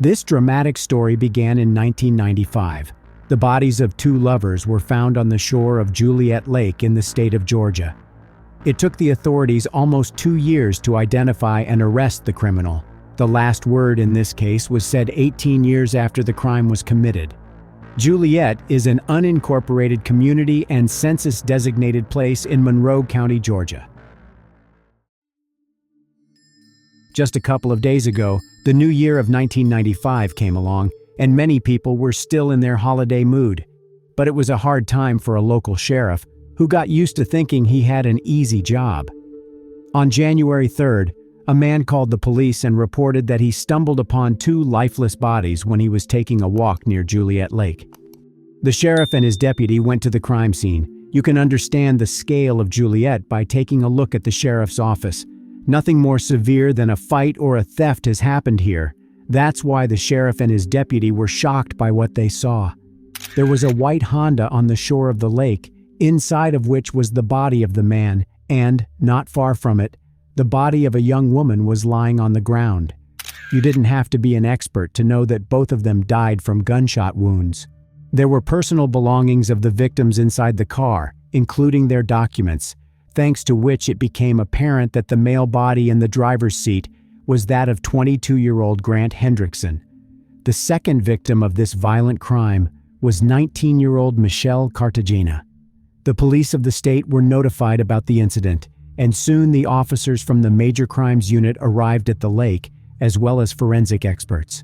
This dramatic story began in 1995. The bodies of two lovers were found on the shore of Juliette Lake in the state of Georgia. It took the authorities almost 2 years to identify and arrest the criminal. The last word in this case was said 18 years after the crime was committed. Juliette is an unincorporated community and census-designated place in Monroe County, Georgia. Just a couple of days ago, the new year of 1995 came along, and many people were still in their holiday mood. But it was a hard time for a local sheriff who got used to thinking he had an easy job. On January 3rd, a man called the police and reported that he stumbled upon two lifeless bodies when he was taking a walk near Juliette Lake. The sheriff and his deputy went to the crime scene. You can understand the scale of Juliette by taking a look at the sheriff's office. Nothing more severe than a fight or a theft has happened here. That's why the sheriff and his deputy were shocked by what they saw. There was a white Honda on the shore of the lake, inside of which was the body of the man, and, not far from it, the body of a young woman was lying on the ground. You didn't have to be an expert to know that both of them died from gunshot wounds. There were personal belongings of the victims inside the car, including their documents, thanks to which it became apparent that the male body in the driver's seat was that of 22-year-old Grant Hendrickson. The second victim of this violent crime was 19-year-old Michele Cartagena. The police of the state were notified about the incident, and soon the officers from the Major Crimes Unit arrived at the lake, as well as forensic experts.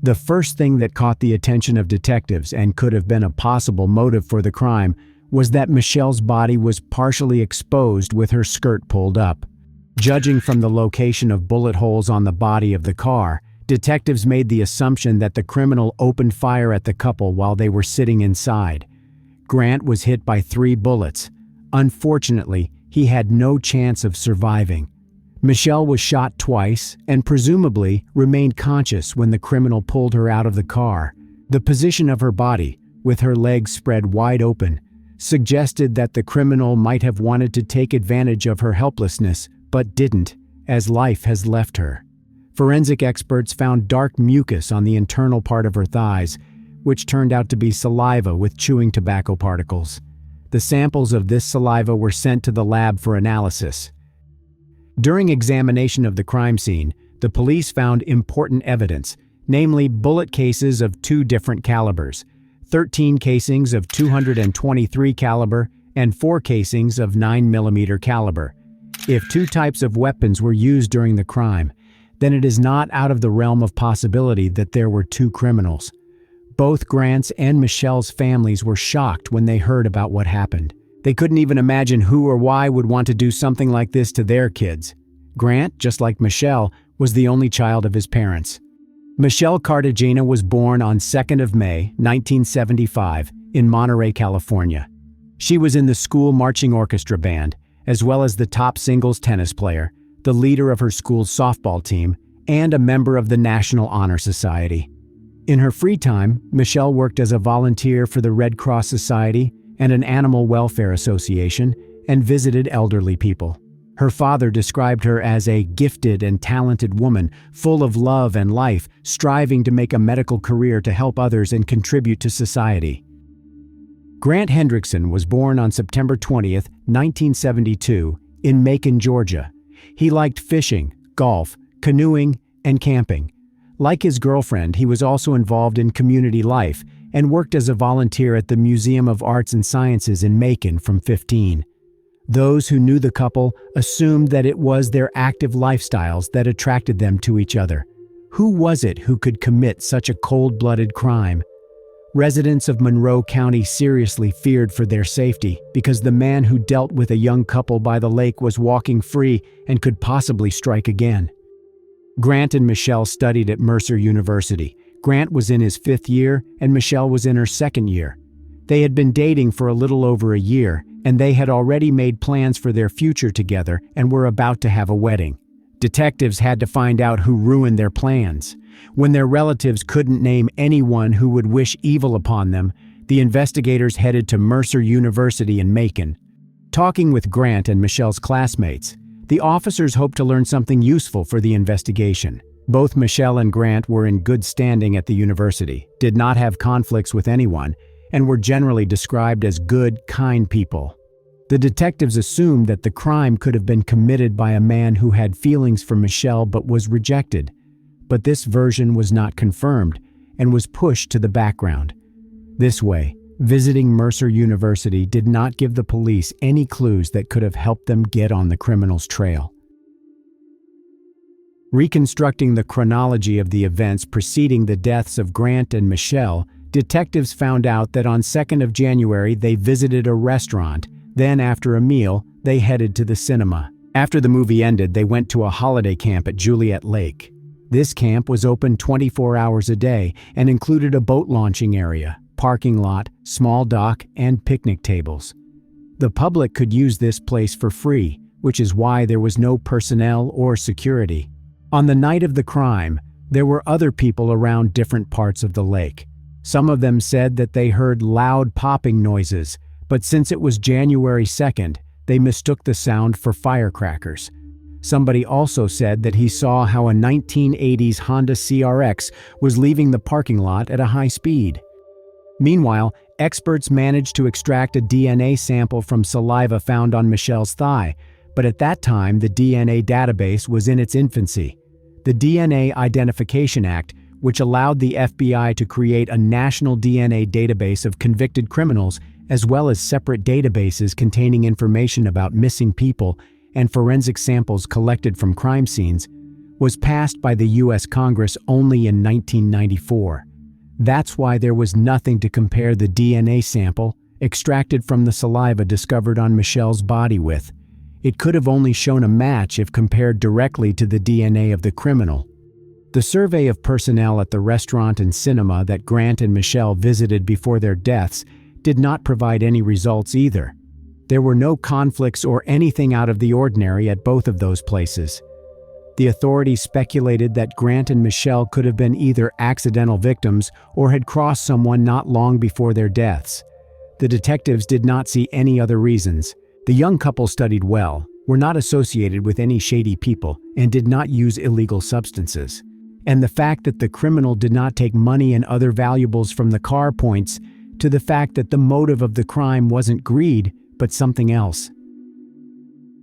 The first thing that caught the attention of detectives and could have been a possible motive for the crime was that Michele's body was partially exposed with her skirt pulled up. Judging from the location of bullet holes on the body of the car, detectives made the assumption that the criminal opened fire at the couple while they were sitting inside. Grant was hit by 3 bullets. Unfortunately, he had no chance of surviving. Michele was shot twice and presumably remained conscious when the criminal pulled her out of the car. The position of her body, with her legs spread wide open, suggested that the criminal might have wanted to take advantage of her helplessness, but didn't, as life has left her. Forensic experts found dark mucus on the internal part of her thighs, which turned out to be saliva with chewing tobacco particles. The samples of this saliva were sent to the lab for analysis. During examination of the crime scene, the police found important evidence, namely bullet cases of 2 different calibers, 13 casings of 223 caliber and 4 casings of 9mm caliber. If 2 types of weapons were used during the crime, then it is not out of the realm of possibility that there were 2 criminals. Both Grant's and Michele's families were shocked when they heard about what happened. They couldn't even imagine who or why would want to do something like this to their kids. Grant, just like Michele, was the only child of his parents. Michele Cartagena was born on 2nd of May, 1975, in Monterey, California. She was in the school marching orchestra band, as well as the top singles tennis player, the leader of her school's softball team, and a member of the National Honor Society. In her free time, Michele worked as a volunteer for the Red Cross Society and an animal welfare association and visited elderly people. Her father described her as a gifted and talented woman, full of love and life, striving to make a medical career to help others and contribute to society. Grant Hendrickson was born on September 20th, 1972, in Macon, Georgia. He liked fishing, golf, canoeing, and camping. Like his girlfriend, he was also involved in community life and worked as a volunteer at the Museum of Arts and Sciences in Macon from 15. Those who knew the couple assumed that it was their active lifestyles that attracted them to each other. Who was it who could commit such a cold-blooded crime? Residents of Monroe County seriously feared for their safety because the man who dealt with a young couple by the lake was walking free and could possibly strike again. Grant and Michele studied at Mercer University. Grant was in his 5th year and Michele was in her 2nd year. They had been dating for a little over a year, and they had already made plans for their future together and were about to have a wedding. Detectives had to find out who ruined their plans. When their relatives couldn't name anyone who would wish evil upon them, the investigators headed to Mercer University in Macon. Talking with Grant and Michele's classmates, the officers hoped to learn something useful for the investigation. Both Michele and Grant were in good standing at the university, did not have conflicts with anyone, and were generally described as good, kind people. The detectives assumed that the crime could have been committed by a man who had feelings for Michele but was rejected. But this version was not confirmed and was pushed to the background. This way, visiting Mercer University did not give the police any clues that could have helped them get on the criminal's trail. Reconstructing the chronology of the events preceding the deaths of Grant and Michele, detectives found out that on 2nd of January they visited a restaurant. Then, after a meal, they headed to the cinema. After the movie ended, they went to a holiday camp at Juliette Lake. This camp was open 24 hours a day and included a boat launching area, parking lot, small dock, and picnic tables. The public could use this place for free, which is why there was no personnel or security. On the night of the crime, there were other people around different parts of the lake. Some of them said that they heard loud popping noises, but since it was January 2nd, they mistook the sound for firecrackers. Somebody also said that he saw how a 1980s Honda CRX was leaving the parking lot at a high speed. Meanwhile, experts managed to extract a DNA sample from saliva found on Michele's thigh, but at that time the DNA database was in its infancy. The DNA Identification Act, which allowed the FBI to create a national DNA database of convicted criminals, as well as separate databases containing information about missing people and forensic samples collected from crime scenes, was passed by the U.S. Congress only in 1994. That's why there was nothing to compare the DNA sample extracted from the saliva discovered on Michele's body with. It could have only shown a match if compared directly to the DNA of the criminal. The survey of personnel at the restaurant and cinema that Grant and Michele visited before their deaths did not provide any results either. There were no conflicts or anything out of the ordinary at both of those places. The authorities speculated that Grant and Michele could have been either accidental victims or had crossed someone not long before their deaths. The detectives did not see any other reasons. The young couple studied well, were not associated with any shady people, and did not use illegal substances. And the fact that the criminal did not take money and other valuables from the car points to the fact that the motive of the crime wasn't greed, but something else.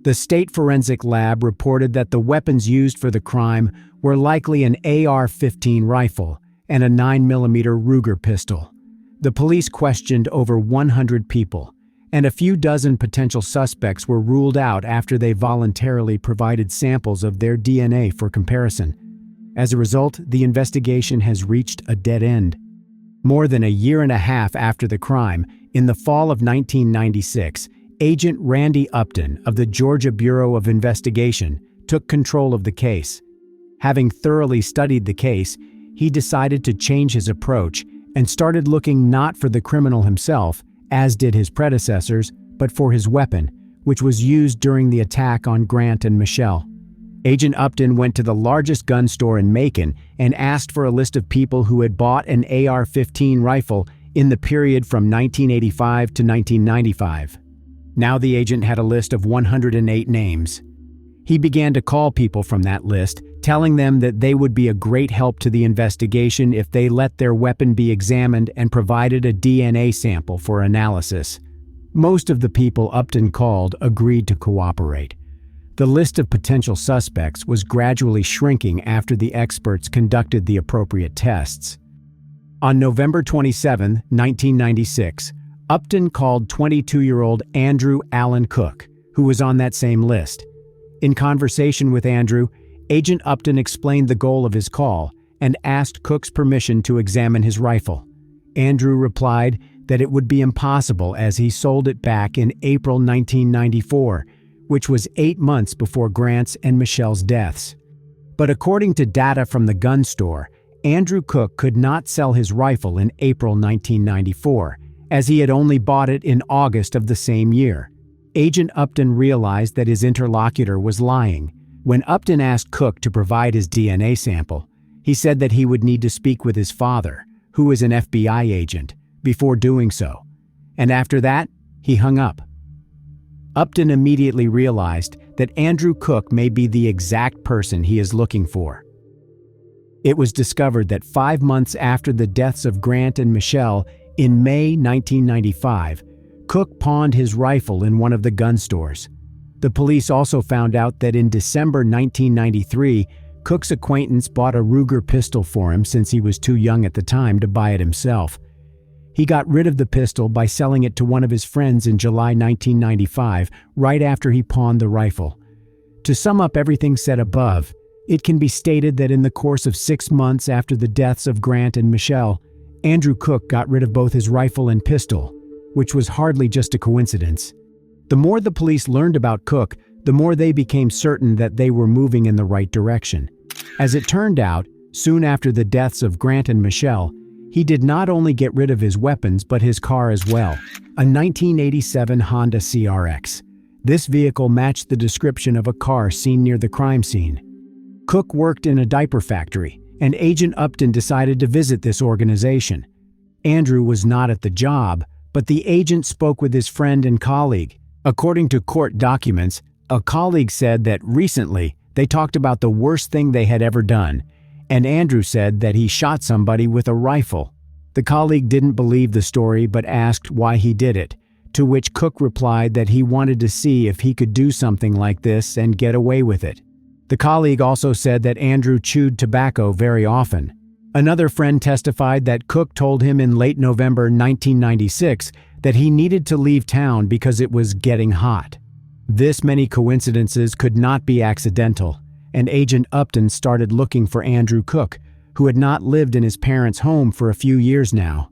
The state forensic lab reported that the weapons used for the crime were likely an AR-15 rifle and a 9mm Ruger pistol. The police questioned over 100 people, and a few dozen potential suspects were ruled out after they voluntarily provided samples of their DNA for comparison. As a result, the investigation has reached a dead end. More than a year and a half after the crime, in the fall of 1996, Agent Randy Upton of the Georgia Bureau of Investigation took control of the case. Having thoroughly studied the case, he decided to change his approach and started looking not for the criminal himself, as did his predecessors, but for his weapon, which was used during the attack on Grant and Michele. Agent Upton went to the largest gun store in Macon and asked for a list of people who had bought an AR-15 rifle in the period from 1985 to 1995. Now the agent had a list of 108 names. He began to call people from that list, telling them that they would be a great help to the investigation if they let their weapon be examined and provided a DNA sample for analysis. Most of the people Upton called agreed to cooperate. The list of potential suspects was gradually shrinking after the experts conducted the appropriate tests. On November 27, 1996, Upton called 22-year-old Andrew Allen Cook, who was on that same list. In conversation with Andrew, Agent Upton explained the goal of his call and asked Cook's permission to examine his rifle. Andrew replied that it would be impossible as he sold it back in April 1994, which was 8 months before Grant's and Michele's deaths. But according to data from the gun store, Andrew Cook could not sell his rifle in April 1994, as he had only bought it in August of the same year. Agent Upton realized that his interlocutor was lying. When Upton asked Cook to provide his DNA sample, he said that he would need to speak with his father, who is an FBI agent, before doing so. And after that, he hung up. Upton immediately realized that Andrew Cook may be the exact person he is looking for. It was discovered that 5 months after the deaths of Grant and Michele, in May 1995, Cook pawned his rifle in one of the gun stores. The police also found out that in December 1993, Cook's acquaintance bought a Ruger pistol for him since he was too young at the time to buy it himself. He got rid of the pistol by selling it to one of his friends in July 1995, right after he pawned the rifle. To sum up everything said above, it can be stated that in the course of 6 months after the deaths of Grant and Michele, Andrew Cook got rid of both his rifle and pistol, which was hardly just a coincidence. The more the police learned about Cook, the more they became certain that they were moving in the right direction. As it turned out, soon after the deaths of Grant and Michele, he did not only get rid of his weapons but his car as well, a 1987 Honda CRX. This vehicle matched the description of a car seen near the crime scene. Cook worked in a diaper factory, and Agent Upton decided to visit this organization. Andrew was not at the job, but the agent spoke with his friend and colleague. According to court documents, a colleague said that recently they talked about the worst thing they had ever done, and Andrew said that he shot somebody with a rifle. The colleague didn't believe the story but asked why he did it, to which Cook replied that he wanted to see if he could do something like this and get away with it. The colleague also said that Andrew chewed tobacco very often. Another friend testified that Cook told him in late November 1996 that he needed to leave town because it was getting hot. This many coincidences could not be accidental, and Agent Upton started looking for Andrew Cook, who had not lived in his parents' home for a few years now.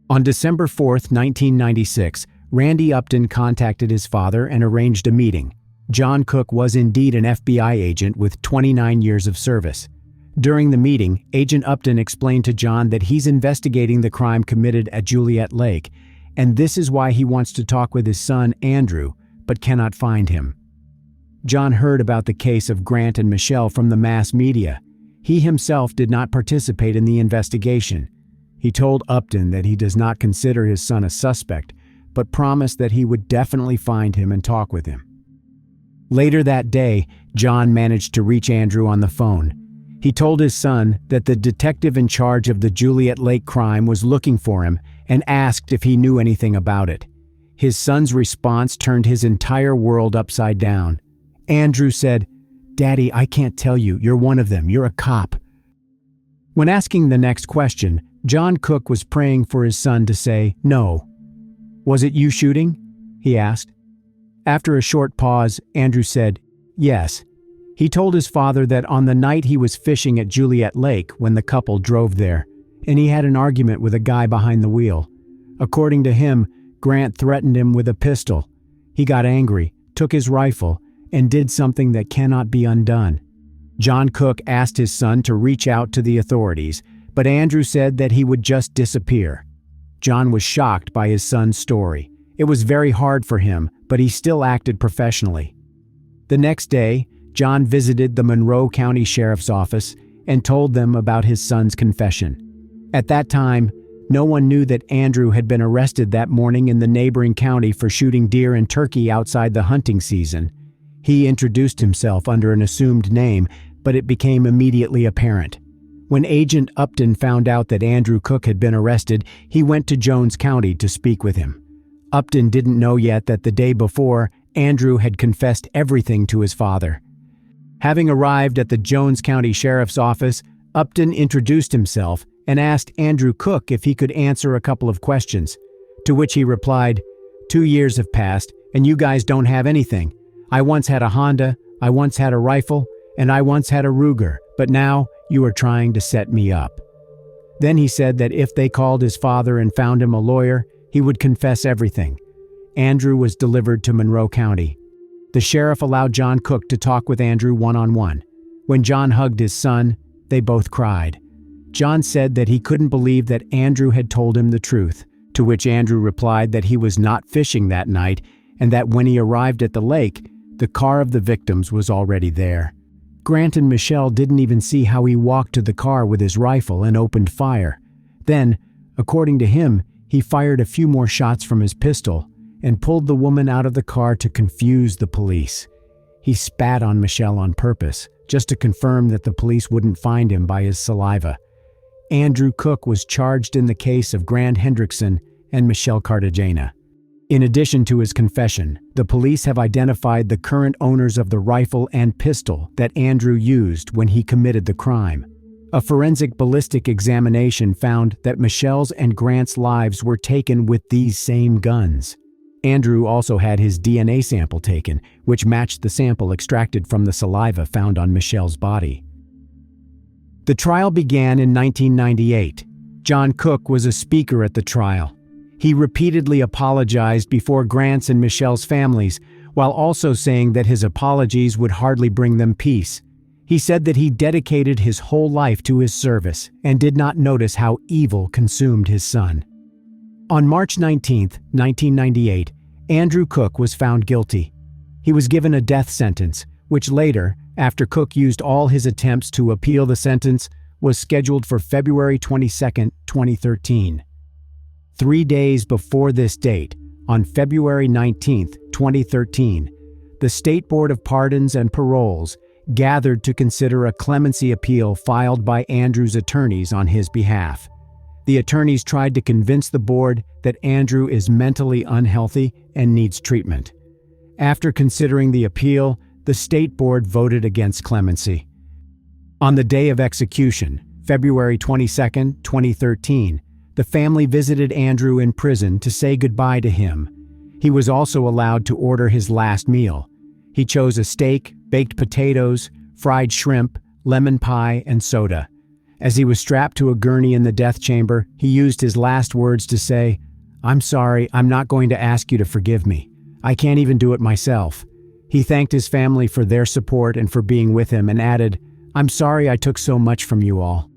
On December 4, 1996, Randy Upton contacted his father and arranged a meeting. John Cook was indeed an FBI agent with 29 years of service. During the meeting, Agent Upton explained to John that he's investigating the crime committed at Juliette Lake, and this is why he wants to talk with his son, Andrew, but cannot find him. John heard about the case of Grant and Michele from the mass media. He himself did not participate in the investigation. He told Upton that he does not consider his son a suspect, but promised that he would definitely find him and talk with him. Later that day, John managed to reach Andrew on the phone. He told his son that the detective in charge of the Juliette Lake crime was looking for him and asked if he knew anything about it. His son's response turned his entire world upside down. Andrew said, "Daddy, I can't tell you. You're one of them. You're a cop." When asking the next question, John Cook was praying for his son to say no. "Was it you shooting?" he asked. After a short pause, Andrew said, "Yes." He told his father that on the night he was fishing at Juliette Lake when the couple drove there, and he had an argument with a guy behind the wheel. According to him, Grant threatened him with a pistol. He got angry, took his rifle, and did something that cannot be undone. John Cook asked his son to reach out to the authorities, but Andrew said that he would just disappear. John was shocked by his son's story. It was very hard for him, but he still acted professionally. The next day, John visited the Monroe County Sheriff's Office and told them about his son's confession. At that time, no one knew that Andrew had been arrested that morning in the neighboring county for shooting deer and turkey outside the hunting season. He introduced himself under an assumed name, but it became immediately apparent. When Agent Upton found out that Andrew Cook had been arrested, he went to Jones County to speak with him. Upton didn't know yet that the day before, Andrew had confessed everything to his father. Having arrived at the Jones County Sheriff's Office, Upton introduced himself and asked Andrew Cook if he could answer a couple of questions, to which he replied, "2 years have passed, and you guys don't have anything. I once had a Honda, I once had a rifle, and I once had a Ruger, but now you are trying to set me up." Then he said that if they called his father and found him a lawyer, he would confess everything. Andrew was delivered to Monroe County. The sheriff allowed John Cook to talk with Andrew one-on-one. When John hugged his son, they both cried. John said that he couldn't believe that Andrew had told him the truth, to which Andrew replied that he was not fishing that night and that when he arrived at the lake, the car of the victims was already there. Grant and Michele didn't even see how he walked to the car with his rifle and opened fire. Then, according to him, he fired a few more shots from his pistol and pulled the woman out of the car to confuse the police. He spat on Michele on purpose, just to confirm that the police wouldn't find him by his saliva. Andrew Cook was charged in the case of Grant Hendrickson and Michele Cartagena. In addition to his confession, the police have identified the current owners of the rifle and pistol that Andrew used when he committed the crime. A forensic ballistic examination found that Michele's and Grant's lives were taken with these same guns. Andrew also had his DNA sample taken, which matched the sample extracted from the saliva found on Michele's body. The trial began in 1998. John Cook was a speaker at the trial. He repeatedly apologized before Grant's and Michele's families, while also saying that his apologies would hardly bring them peace. He said that he dedicated his whole life to his service and did not notice how evil consumed his son. On March 19, 1998, Andrew Cook was found guilty. He was given a death sentence, which later, after Cook used all his attempts to appeal the sentence, was scheduled for February 22, 2013. 3 days before this date, on February 19, 2013, the State Board of Pardons and Paroles gathered to consider a clemency appeal filed by Andrew's attorneys on his behalf. The attorneys tried to convince the board that Andrew is mentally unhealthy and needs treatment. After considering the appeal, the State Board voted against clemency. On the day of execution, February 22, 2013, the family visited Andrew in prison to say goodbye to him. He was also allowed to order his last meal. He chose a steak, baked potatoes, fried shrimp, lemon pie, and soda. As he was strapped to a gurney in the death chamber, he used his last words to say, "I'm sorry, I'm not going to ask you to forgive me. I can't even do it myself." He thanked his family for their support and for being with him and added, "I'm sorry I took so much from you all."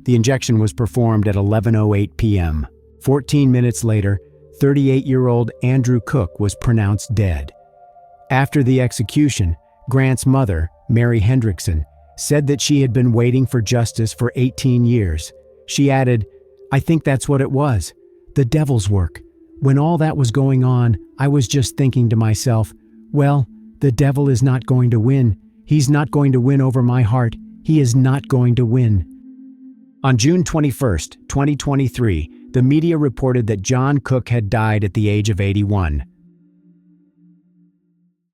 The injection was performed at 11:08 p.m. 14 minutes later, 38-year-old Andrew Cook was pronounced dead. After the execution, Grant's mother, Mary Hendrickson, said that she had been waiting for justice for 18 years. She added, "I think that's what it was. The devil's work. When all that was going on, I was just thinking to myself, well, the devil is not going to win. He's not going to win over my heart. He is not going to win." On June 21, 2023, the media reported that John Cook had died at the age of 81.